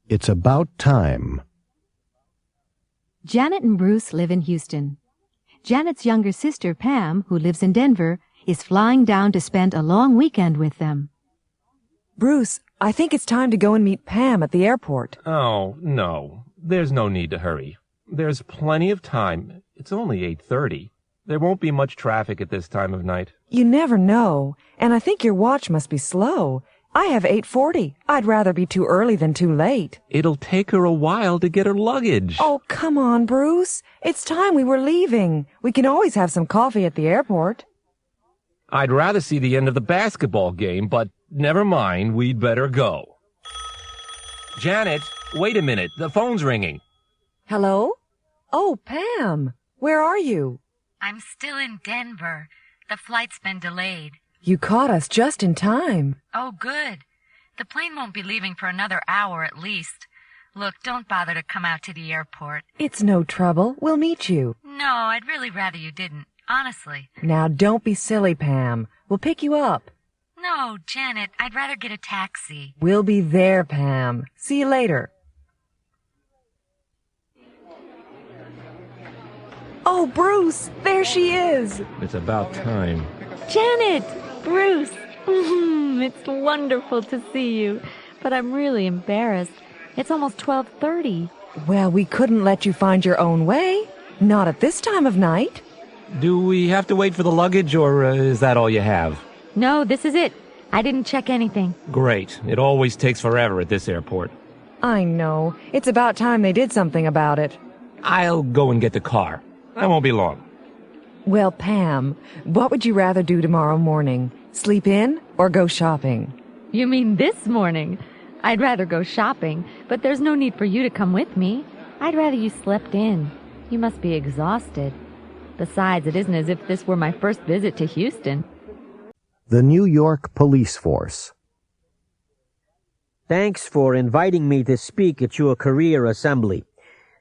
It's about time. Janet and Bruce live in Houston. Janet's younger sister, Pam, who lives in Denver, is flying down to spend a long weekend with them. Bruce, I think it's time to go and meet Pam at the airport. Oh, no. There's no need to hurry. There's plenty of time. It's only 8:30. There won't be much traffic at this time of night. You never know, and I think your watch must be slow. I have 8:40. I'd rather be too early than too late. It'll take her a while to get her luggage. Oh, come on, Bruce. It's time we were leaving. We can always have some coffee at the airport. I'd rather see the end of the basketball game, but never mind, we'd better go. Janet, wait a minute. The phone's ringing. Hello? Oh, Pam. Where are you? I'm still in Denver. The flight's been delayed. You caught us just in time. Oh, good. The plane won't be leaving for another hour at least. Look, don't bother to come out to the airport. It's no trouble. We'll meet you. No, I'd really rather you didn't. Honestly. Now, don't be silly, Pam. We'll pick you up. No, Janet, I'd rather get a taxi. We'll be there, Pam. See you later. Oh, Bruce, there she is. It's about time. Janet! Bruce! It's wonderful to see you, but I'm really embarrassed. It's almost 12:30. Well, we couldn't let you find your own way. Not at this time of night. Do we have to wait for the luggage, or is that all you have? No, this is it. I didn't check anything. Great. It always takes forever at this airport. I know. It's about time they did something about it. I'll go and get the car. I won't be long. Well, Pam, what would you rather do tomorrow morning? Sleep in or go shopping? You mean this morning? I'd rather go shopping, but there's no need for you to come with me. I'd rather you slept in. You must be exhausted. Besides, it isn't as if this were my first visit to Houston. The New York Police Force. Thanks for inviting me to speak at your career assembly.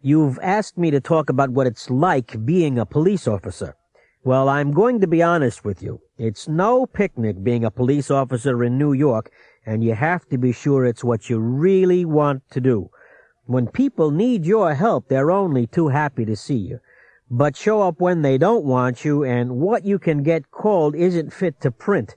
You've asked me to talk about what it's like being a police officer. Well, I'm going to be honest with you. It's no picnic being a police officer in New York, and you have to be sure it's what you really want to do. When people need your help, they're only too happy to see you. But show up when they don't want you, and what you can get called isn't fit to print.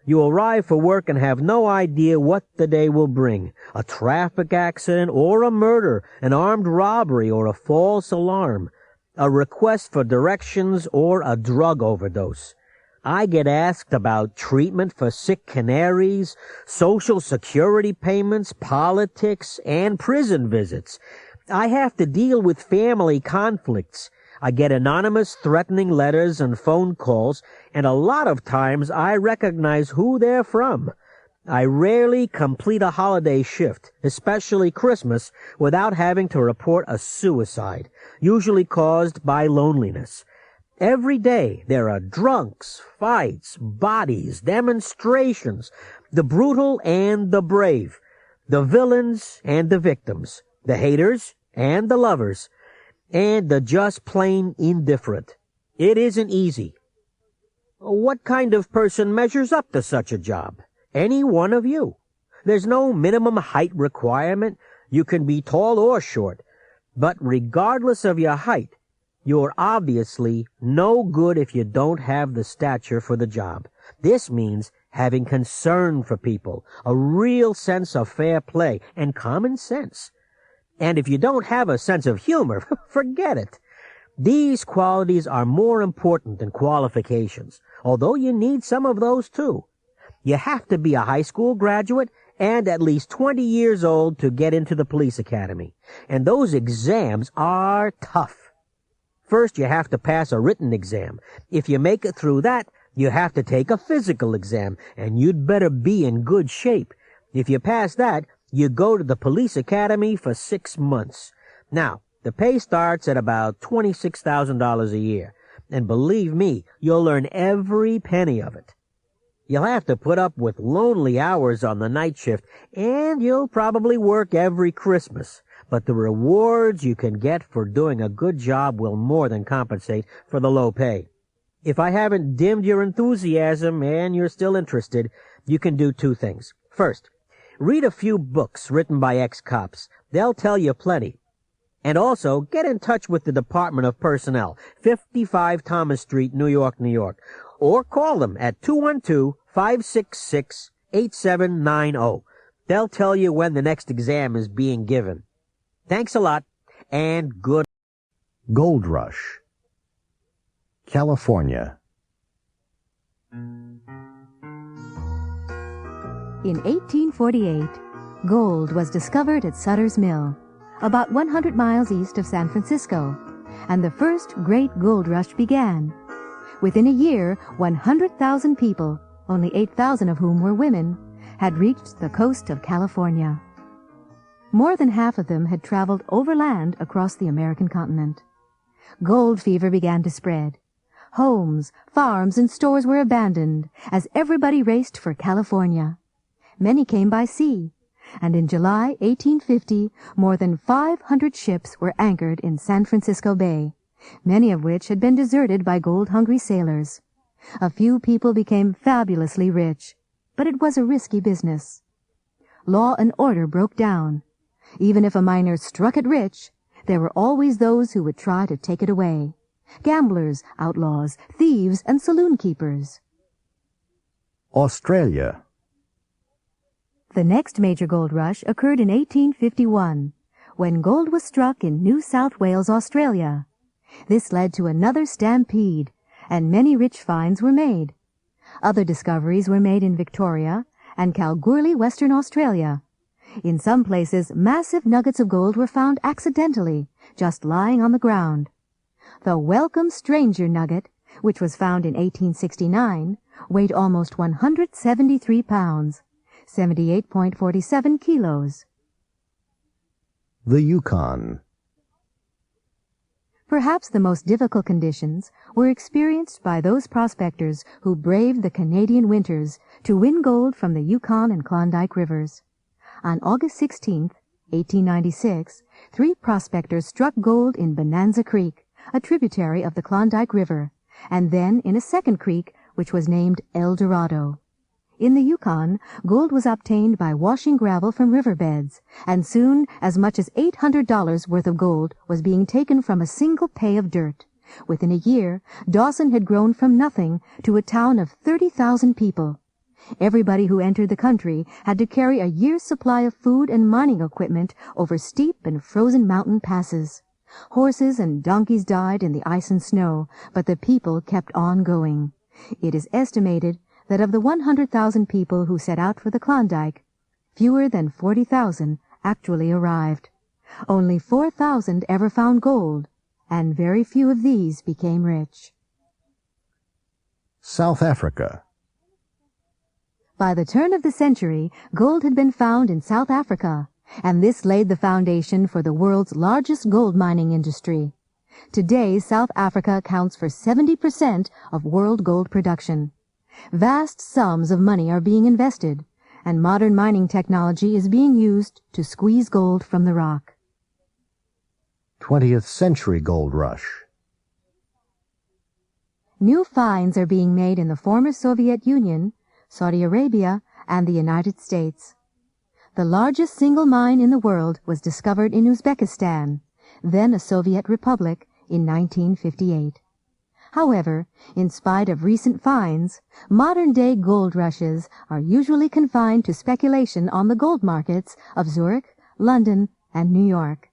You arrive for work and have no idea what the day will bring. A traffic accident or a murder, an armed robbery or a false alarm, a request for directions or a drug overdose. I get asked about treatment for sick canaries, Social Security payments, politics, and prison visits. I have to deal with family conflicts. I get anonymous threatening letters and phone calls, and a lot of times I recognize who they're from. I rarely complete a holiday shift, especially Christmas, without having to report a suicide, usually caused by loneliness. Every day there are drunks, fights, bodies, demonstrations, the brutal and the brave, the villains and the victims, the haters and the lovers, and the just plain indifferent. It isn't easy. What kind of person measures up to such a job? Any one of you. There's no minimum height requirement. You can be tall or short. But regardless of your height, you're obviously no good if you don't have the stature for the job. This means having concern for people, a real sense of fair play, and common sense. And if you don't have a sense of humor, forget it. These qualities are more important than qualifications, although you need some of those too. You have to be a high school graduate and at least 20 years old to get into the police academy. And those exams are tough. First, you have to pass a written exam. If you make it through that, you have to take a physical exam, and you'd better be in good shape. If you pass that, you go to the police academy for 6 months. Now, the pay starts at about $26,000 a year. And believe me, you'll earn every penny of it. You'll have to put up with lonely hours on the night shift, and you'll probably work every Christmas. But the rewards you can get for doing a good job will more than compensate for the low pay. If I haven't dimmed your enthusiasm and you're still interested, you can do 2 things. First, Read a few books written by ex-cops. They'll tell you plenty. And also, get in touch with the Department of Personnel, 55 Thomas Street, New York, New York. Or call them at 212-566-8790. They'll tell you when the next exam is being given. Thanks a lot, and good. Gold Rush. California. In 1848, gold was discovered at Sutter's Mill, about 100 miles east of San Francisco, and the first great gold rush began. Within a year, 100,000 people, only 8,000 of whom were women, had reached the coast of California. More than half of them had traveled overland across the American continent. Gold fever began to spread. Homes, farms, and stores were abandoned as everybody raced for California. Many came by sea, and in July 1850, more than 500 ships were anchored in San Francisco Bay, many of which had been deserted by gold-hungry sailors. A few people became fabulously rich, but it was a risky business. Law and order broke down. Even if a miner struck it rich, there were always those who would try to take it away. Gamblers, outlaws, thieves, and saloon keepers. Australia. The next major gold rush occurred in 1851, when gold was struck in New South Wales, Australia. This led to another stampede, and many rich finds were made. Other discoveries were made in Victoria and Kalgoorlie, Western Australia. In some places, massive nuggets of gold were found accidentally, just lying on the ground. The Welcome Stranger nugget, which was found in 1869, weighed almost 173 pounds, 78.47 kilos. The Yukon. Perhaps the most difficult conditions were experienced by those prospectors who braved the Canadian winters to win gold from the Yukon and Klondike rivers. On August 16, 1896, 3 prospectors struck gold in Bonanza Creek, a tributary of the Klondike River, and then in a second creek which was named El Dorado. In the Yukon, gold was obtained by washing gravel from riverbeds, and soon as much as $800 worth of gold was being taken from a single pay of dirt. Within a year, Dawson had grown from nothing to a town of 30,000 people. Everybody who entered the country had to carry a year's supply of food and mining equipment over steep and frozen mountain passes. Horses and donkeys died in the ice and snow, but the people kept on going. It is estimated that of the 100,000 people who set out for the Klondike, fewer than 40,000 actually arrived. Only 4,000 ever found gold, and very few of these became rich. South Africa. By the turn of the century, gold had been found in South Africa, and this laid the foundation for the world's largest gold mining industry. Today, South Africa accounts for 70% of world gold production. Vast sums of money are being invested, and modern mining technology is being used to squeeze gold from the rock. 20th century gold rush. New finds are being made in the former Soviet Union, Saudi Arabia, and the United States. The largest single mine in the world was discovered in Uzbekistan, then a Soviet republic, in 1958. However, in spite of recent finds, modern-day gold rushes are usually confined to speculation on the gold markets of Zurich, London, and New York.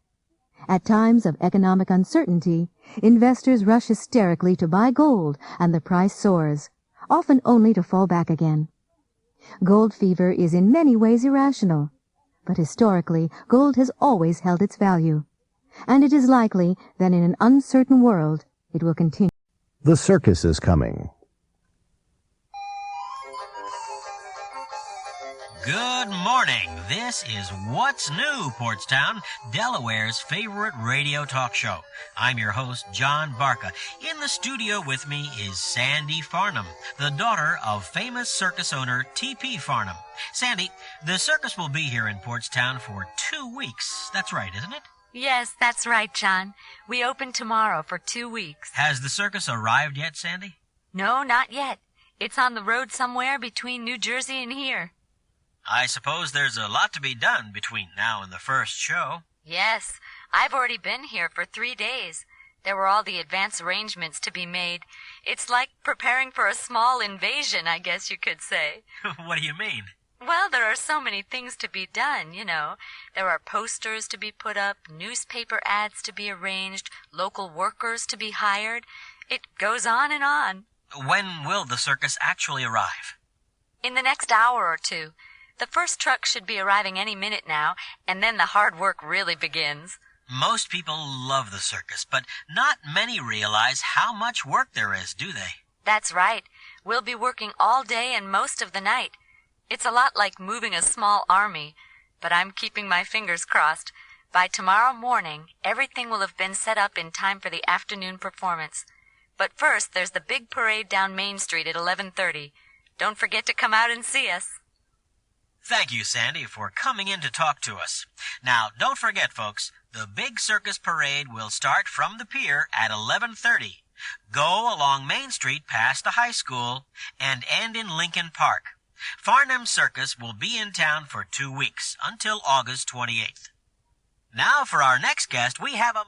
At times of economic uncertainty, investors rush hysterically to buy gold, and the price soars, often only to fall back again. Gold fever is in many ways irrational, but historically, gold has always held its value, and it is likely that in an uncertain world, it will continue. The circus is coming. Good morning. This is What's New, Portstown, Delaware's favorite radio talk show. I'm your host, John Barca. In the studio with me is Sandy Farnham, the daughter of famous circus owner T.P. Farnham. Sandy, the circus will be here in Portstown for 2 weeks. That's right, isn't it? Yes, that's right, John. We open tomorrow for 2 weeks. Has the circus arrived yet, Sandy? No, not yet. It's on the road somewhere between New Jersey and here. I suppose there's a lot to be done between now and the first show. Yes, I've already been here for 3 days. There were all the advance arrangements to be made. It's like preparing for a small invasion, I guess you could say. What do you mean? Well, there are so many things to be done, you know. There are posters to be put up, newspaper ads to be arranged, local workers to be hired. It goes on and on. When will the circus actually arrive? In the next hour or two. The first truck should be arriving any minute now, and then the hard work really begins. Most people love the circus, but not many realize how much work there is, do they? That's right. We'll be working all day and most of the night. It's a lot like moving a small army, but I'm keeping my fingers crossed. By tomorrow morning, everything will have been set up in time for the afternoon performance. But first, there's the big parade down Main Street at 11:30. Don't forget to come out and see us. Thank you, Sandy, for coming in to talk to us. Now, don't forget, folks, the big circus parade will start from the pier at 11:30, go along Main Street past the high school, and end in Lincoln Park. Farnham Circus will be in town for 2 weeks, until August 28th. Now, for our next guest, we have a